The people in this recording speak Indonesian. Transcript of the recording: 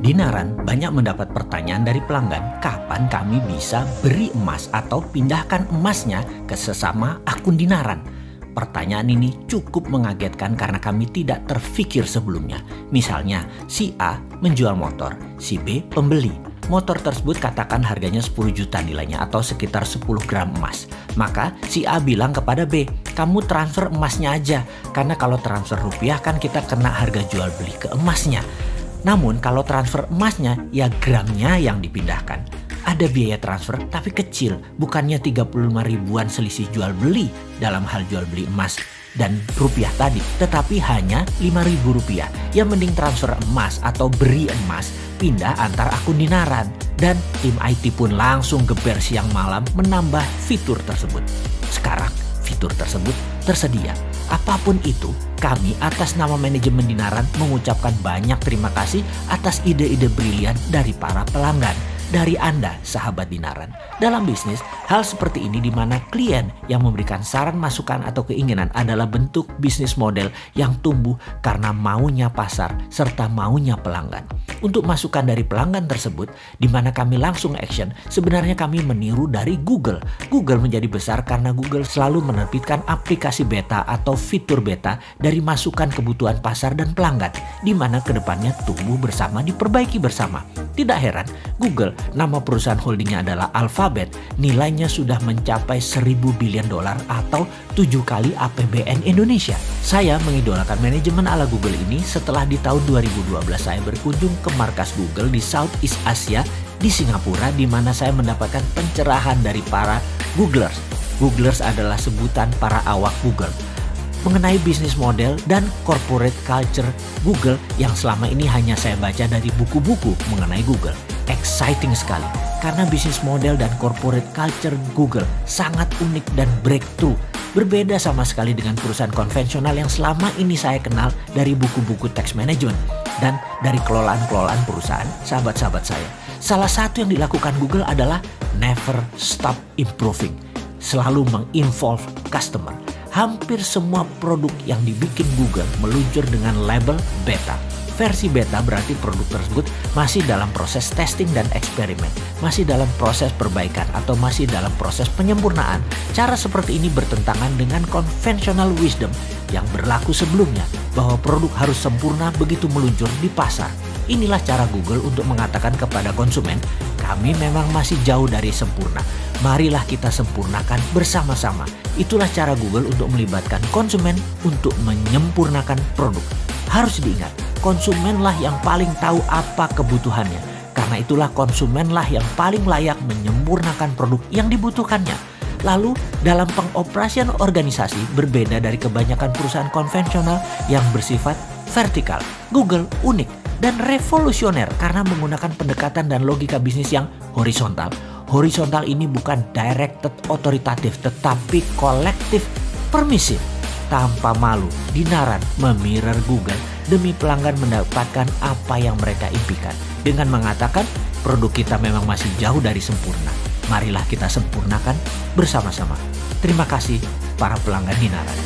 Dinaran banyak mendapat pertanyaan dari pelanggan kapan kami bisa beri emas atau pindahkan emasnya ke sesama akun Dinaran. Pertanyaan ini cukup mengagetkan karena kami tidak terfikir sebelumnya. Misalnya, si A menjual motor, si B pembeli. Motor tersebut katakan harganya 10 juta nilainya atau sekitar 10 gram emas. Maka si A bilang kepada B, kamu transfer emasnya aja. Karena kalau transfer rupiah kan kita kena harga jual beli ke emasnya. Namun kalau transfer emasnya ya gramnya yang dipindahkan. Ada biaya transfer tapi kecil, bukannya 35 ribuan selisih jual beli dalam hal jual beli emas dan rupiah tadi, tetapi hanya 5.000 rupiah. Yang mending transfer emas atau beri emas pindah antar akun Dinaran. Dan tim IT pun langsung geber siang malam menambah fitur tersebut. Sekarang fitur tersebut tersedia. Apapun itu, kami atas nama manajemen Dinaran mengucapkan banyak terima kasih atas ide-ide brilian dari para pelanggan. Dari Anda, sahabat Dinaran. Dalam bisnis, hal seperti ini di mana klien yang memberikan saran, masukan, atau keinginan adalah bentuk bisnis model yang tumbuh karena maunya pasar serta maunya pelanggan. Untuk masukan dari pelanggan tersebut, di mana kami langsung action, sebenarnya kami meniru dari Google. Google menjadi besar karena Google selalu menerbitkan aplikasi beta atau fitur beta dari masukan kebutuhan pasar dan pelanggan, di mana kedepannya tumbuh bersama, diperbaiki bersama. Tidak heran, Google, nama perusahaan holdingnya adalah Alphabet, nilainya sudah mencapai 1.000 billion dolar atau 7 kali APBN Indonesia. Saya mengidolakan manajemen ala Google ini setelah di tahun 2012 saya berkunjung ke markas Google di Southeast Asia di Singapura, di mana saya mendapatkan pencerahan dari para Googlers. Googlers adalah sebutan para awak Google mengenai bisnis model dan corporate culture Google yang selama ini hanya saya baca dari buku-buku mengenai Google. Exciting sekali karena bisnis model dan corporate culture Google sangat unik dan breakthrough. Berbeda sama sekali dengan perusahaan konvensional yang selama ini saya kenal dari buku-buku tax management dan dari kelolaan-kelolaan perusahaan sahabat-sahabat saya. Salah satu yang dilakukan Google adalah never stop improving, selalu menginvolve customer. Hampir semua produk yang dibikin Google meluncur dengan label beta. Versi beta berarti produk tersebut masih dalam proses testing dan eksperimen, masih dalam proses perbaikan atau masih dalam proses penyempurnaan. Cara seperti ini bertentangan dengan conventional wisdom yang berlaku sebelumnya bahwa produk harus sempurna begitu meluncur di pasar. Inilah cara Google untuk mengatakan kepada konsumen, kami memang masih jauh dari sempurna. Marilah kita sempurnakan bersama-sama. Itulah cara Google untuk melibatkan konsumen untuk menyempurnakan produk. Harus diingat, konsumenlah yang paling tahu apa kebutuhannya. Karena itulah konsumenlah yang paling layak menyempurnakan produk yang dibutuhkannya. Lalu, dalam pengoperasian organisasi berbeda dari kebanyakan perusahaan konvensional yang bersifat vertikal, Google unik dan revolusioner karena menggunakan pendekatan dan logika bisnis yang horizontal. Horizontal ini bukan directed otoritatif tetapi kolektif permisif. Tanpa malu, Dinaran memirror Google demi pelanggan mendapatkan apa yang mereka impikan. Dengan mengatakan produk kita memang masih jauh dari sempurna. Marilah kita sempurnakan bersama-sama. Terima kasih para pelanggan Dinaran.